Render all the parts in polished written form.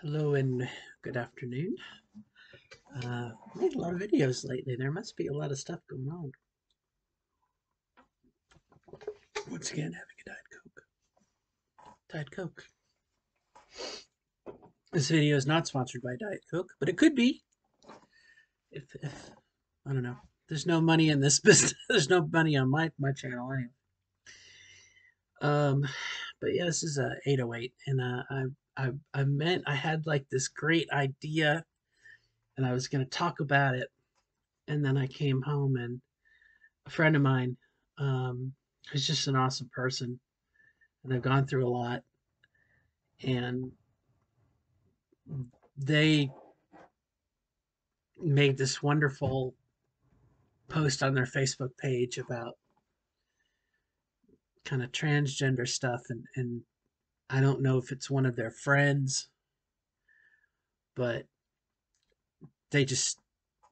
Hello and good afternoon. Made a lot of videos lately. There must be a lot of stuff going on. Once again, having a Diet Coke. Diet Coke. This video is not sponsored by Diet Coke, but it could be. If I don't know. There's no money in this business. There's no money on my channel anyway. Um, but yeah, this is a 808, and I had like this great idea, and I was gonna talk about it, and then I came home and a friend of mine, who's just an awesome person, and I've gone through a lot, and they made this wonderful post on their Facebook page about kind of transgender stuff, and I don't know if it's one of their friends, but they just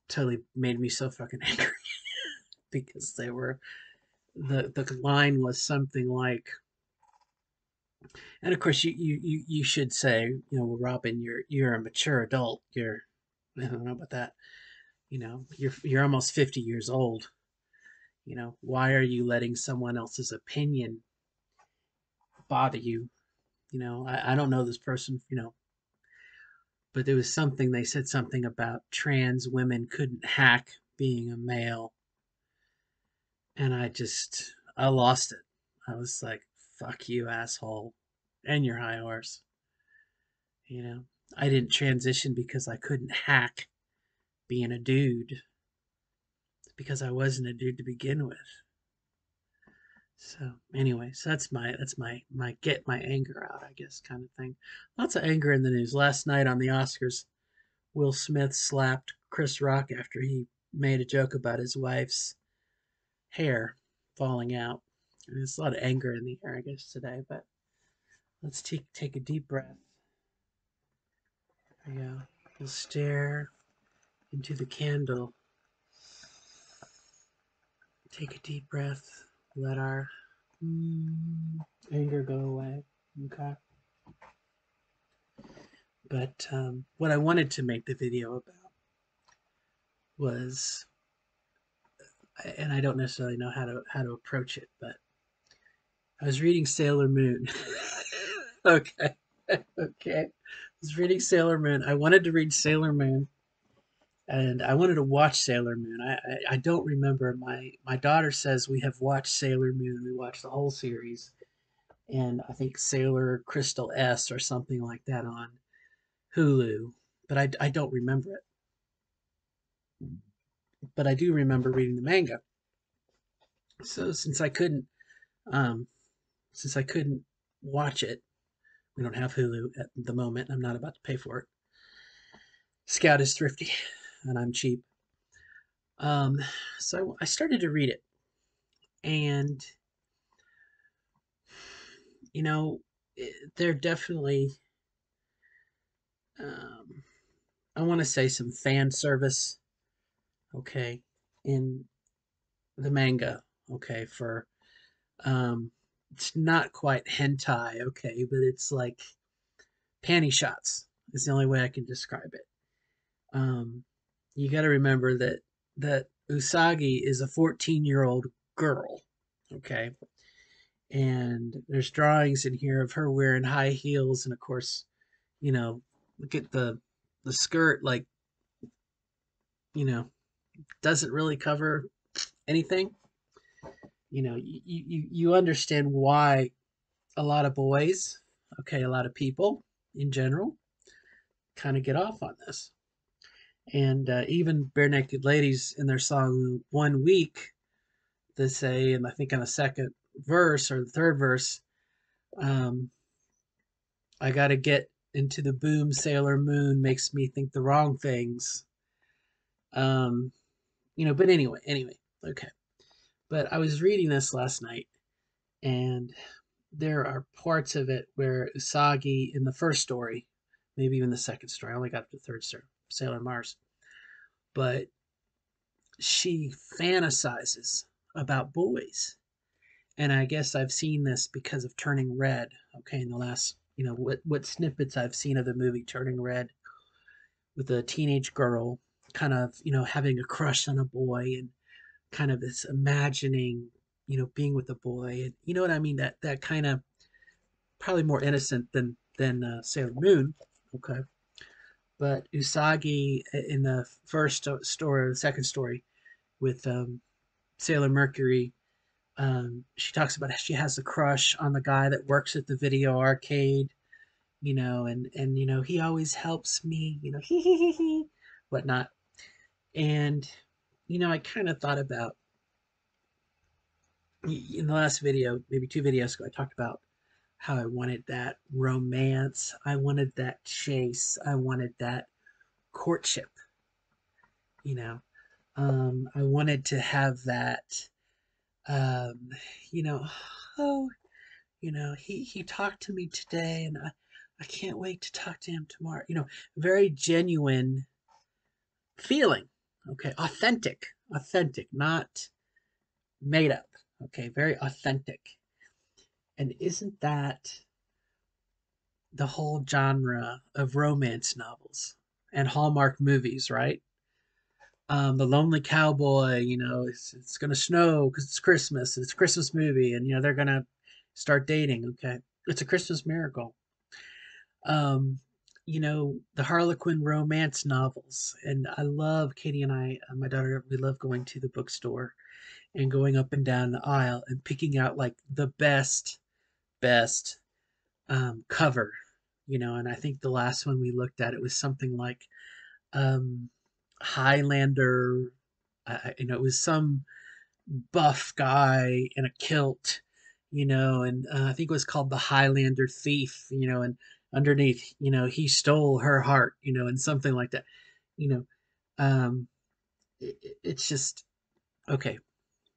totally made me so fucking angry because they were the line was something like, and of course you should say, well, Robin, you're a mature adult, I don't know about that, you're almost 50 years old. Why are you letting someone else's opinion bother you? I don't know this person, but there was something, they said something about trans women couldn't hack being a male. And I lost it. I was like, fuck you, asshole, and your high horse. You know, I didn't transition because I couldn't hack being a dude. It's because I wasn't a dude to begin with. So anyway, so that's my get my anger out, I guess, kind of thing. Lots of anger in the news. Last night on the Oscars, Will Smith slapped Chris Rock after he made a joke about his wife's hair falling out. And there's a lot of anger in the air, I guess, today. But let's take a deep breath. There we go. We'll stare into the candle. Take a deep breath. Let our anger go away. Okay. But what I wanted to make the video about was, and I don't necessarily know how to approach it, but I was reading Sailor Moon. Okay, okay. I was reading Sailor Moon. I wanted to read Sailor Moon, and I wanted to watch Sailor Moon. I don't remember. My daughter says we have watched Sailor Moon. We watched the whole series, and I think Sailor Crystal S or something like that on Hulu. But I don't remember it. But I do remember reading the manga. So um, since I couldn't watch it, we don't have Hulu at the moment. I'm not about to pay for it. Scout is thrifty, and I'm cheap. Um, so I started to read it, and you know, there definitely, um, I want to say some fan service, okay, in the manga, okay, for it's not quite hentai, okay, but it's like panty shots is the only way I can describe it. Um, you got to remember that Usagi is a 14-year-old girl, okay, and there's drawings in here of her wearing high heels, and of course, you know, look at the skirt, like, you know, doesn't really cover anything. You understand why a lot of boys, okay, a lot of people in general, kind of get off on this. And even Bare Naked Ladies in their song One Week, they say, and I think on the second verse or the third verse, um, I got to get into the boom, Sailor Moon makes me think the wrong things. Um, but anyway, okay. But I was reading this last night, and there are parts of it where Usagi in the first story, maybe even the second story, I only got to the third story, Sailor Mars, but she fantasizes about boys. And I guess I've seen this because of Turning Red, okay, in the last what snippets I've seen of the movie Turning Red, with a teenage girl kind of having a crush on a boy, and kind of this imagining being with a boy, and you know what I mean, that kind of probably more innocent than Sailor Moon. Okay, but Usagi in the first story, the second story with Sailor Mercury, she talks about how she has a crush on the guy that works at the video arcade, and he always helps me, he whatnot. And I kind of thought about, in the last video, maybe two videos ago, I talked about how I wanted that romance, I wanted that chase, I wanted that courtship, you know. I wanted to have that, um, you know, oh, he talked to me today, and I can't wait to talk to him tomorrow. Very genuine feeling. Okay, authentic, not made up. Okay, very authentic. And isn't that the whole genre of romance novels and Hallmark movies, right? The Lonely Cowboy, it's going to snow because it's Christmas. It's a Christmas movie, and they're going to start dating. Okay, it's a Christmas miracle. Um, the Harlequin romance novels, and I love Katie and I, my daughter, we love going to the bookstore and going up and down the aisle and picking out like the best cover, and I think the last one we looked at, it was something like um, Highlander. It was some buff guy in a kilt, and I think it was called the Highlander Thief, and underneath, he stole her heart, and something like that, you know. Um, it's just okay.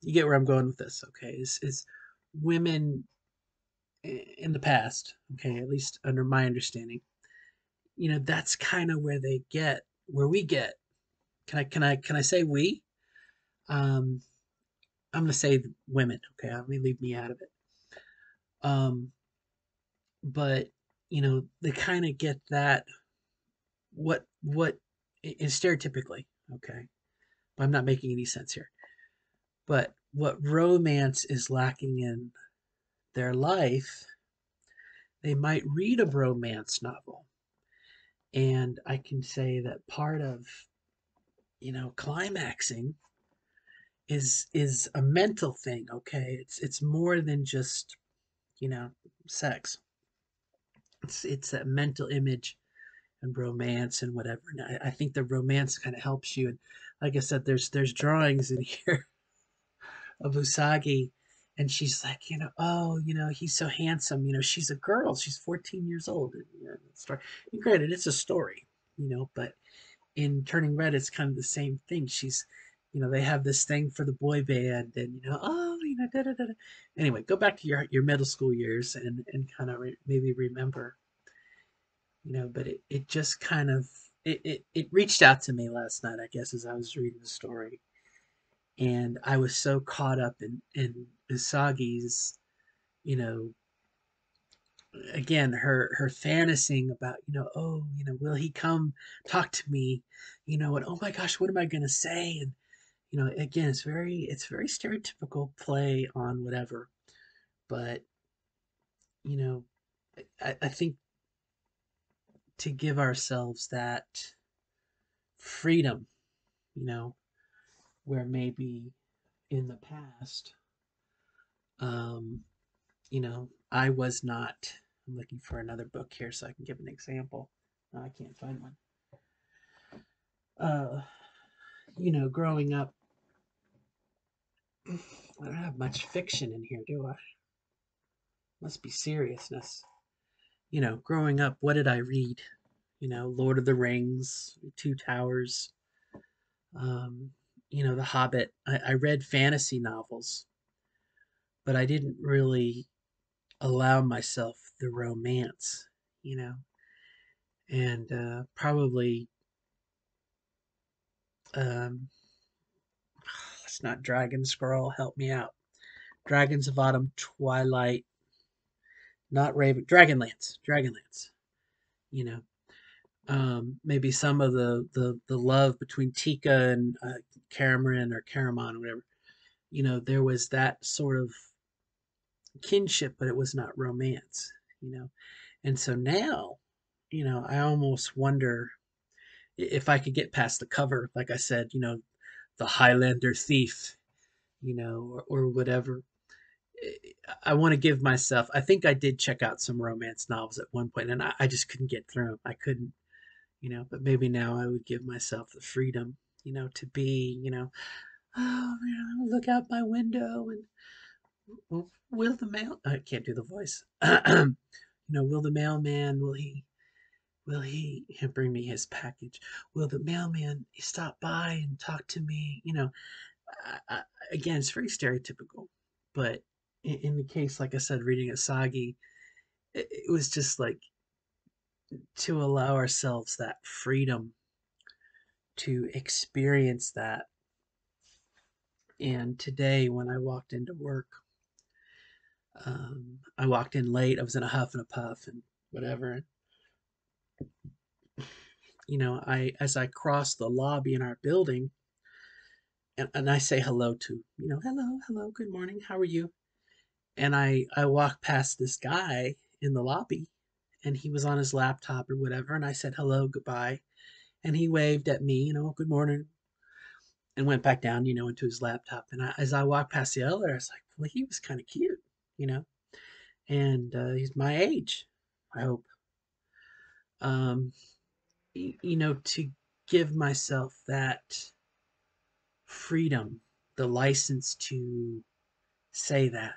You get where I'm going with this, okay? Is women in the past, okay, at least under my understanding, that's kind of where we get. Can I say we? Um, I'm gonna say women. Okay, let me leave me out of it. Um, but they kind of get that what is stereotypically, okay. But I'm not making any sense here. But what romance is lacking in their life, they might read a romance novel, and I can say that part of climaxing is a mental thing. Okay, it's more than just you know sex. It's a mental image and romance and whatever. And I think the romance kind of helps you. And like I said, there's drawings in here of Usagi, and she's like, oh, he's so handsome. She's a girl. She's 14 years old. And granted, it's a story, but in Turning Red, it's kind of the same thing. They have this thing for the boy band, and oh, da da da. Anyway, go back to your middle school years and kind of maybe remember, but it just kind of it reached out to me last night, I guess, as I was reading the story, and I was so caught up in Usagi's, you know, again, her fantasying about, oh, will he come talk to me, and oh my gosh, what am I gonna say? And again, it's very stereotypical play on whatever, but you know, I think to give ourselves that freedom, you know, where maybe in the past, um, I was not. I'm looking for another book here so I can give an example. No, I can't find one. Uh, growing up, I don't have much fiction in here, do I? Must be seriousness. Growing up, what did I read? Lord of the Rings, Two Towers, um, The Hobbit. I read fantasy novels, but I didn't really allow myself the romance, you know, and probably um, it's not Dragon Scroll. Help me out. Dragons of Autumn, Twilight, not Raven, Dragonlance. You know, maybe some of the love between Tika and Cameron or Caramon or whatever. You know, there was that sort of kinship, but it was not romance. You know, and so now, you know, I almost wonder if I could get past the cover, like I said, you know, the Highlander thief, you know, or whatever. I want to give myself. I think I did check out some romance novels at one point, and I just couldn't get through them. I couldn't, you know. But maybe now I would give myself the freedom, you know, to be, you know, oh man, look out my window and will the mail? I can't do the voice. You know, will the mailman? Will he bring me his package? Will the mailman stop by and talk to me? You know, again, it's very stereotypical, but in the case, like I said, reading Asagi, it was just like to allow ourselves that freedom to experience that. And today, when I walked into work, I walked in late. I was in a huff and a puff and whatever. You know, I as I crossed the lobby in our building, and I say hello to, you know, hello, good morning, how are you? And I walked past this guy in the lobby, and he was on his laptop or whatever, and I said hello, goodbye, and he waved at me, you know, good morning, and went back down, you know, into his laptop. And as I walked past the elevator, I was like, well, he was kind of cute, you know, and he's my age, I hope. Um, you know, to give myself that freedom, the license to say that.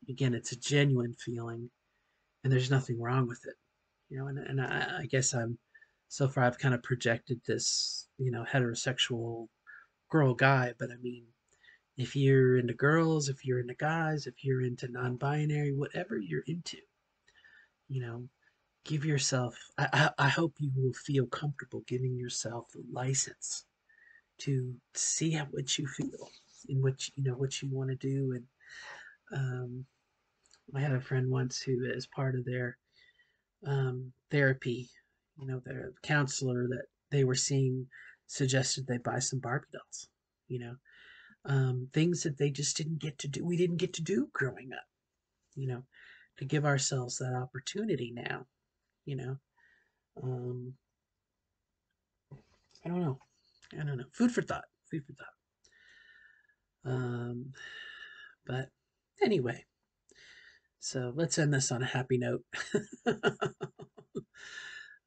Again, it's a genuine feeling, and there's nothing wrong with it, you know. And I guess I'm so far I've kind of projected this, you know, heterosexual girl guy, but I mean, if you're into girls, if you're into guys, if you're into non-binary, whatever you're into, you know, give yourself. I hope you will feel comfortable giving yourself the license to see how what you feel and what you know what you want to do. And um, I had a friend once who, as part of their therapy, you know, their counselor that they were seeing suggested they buy some Barbie dolls. You know, things that they just didn't get to do. We didn't get to do growing up. You know, to give ourselves that opportunity now. You know, um, I don't know. I don't know. Food for thought. Food for thought. Um, but anyway, so let's end this on a happy note.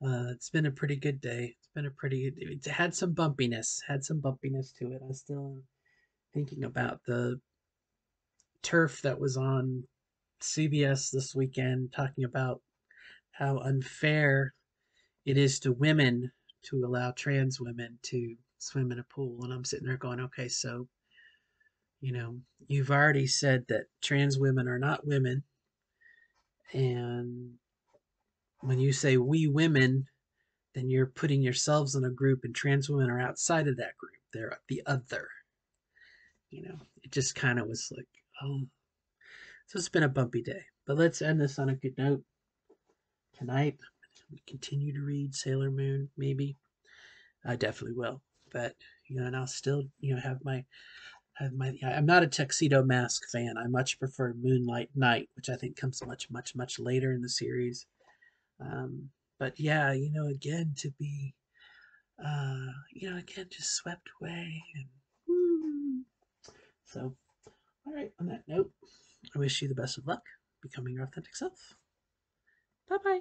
It's been a pretty good day. It's been a pretty. It had some bumpiness. Had some bumpiness to it. I still am thinking about the turf that was on CBS this weekend, talking about how unfair it is to women to allow trans women to swim in a pool. And I'm sitting there going, okay, so you know, you've already said that trans women are not women, and when you say we women, then you're putting yourselves in a group, and trans women are outside of that group. They're the other. You know, it just kind of was like, oh. So it's been a bumpy day. But let's end this on a good note. Tonight, we continue to read Sailor Moon, maybe. I definitely will. But, you know, and I'll still, you know, have my I'm not a Tuxedo Mask fan. I much prefer Moonlight Night, which I think comes much later in the series. Um, but yeah, you know, again to be you know, again just swept away and woo. So all right, on that note, I wish you the best of luck becoming your authentic self. Bye bye.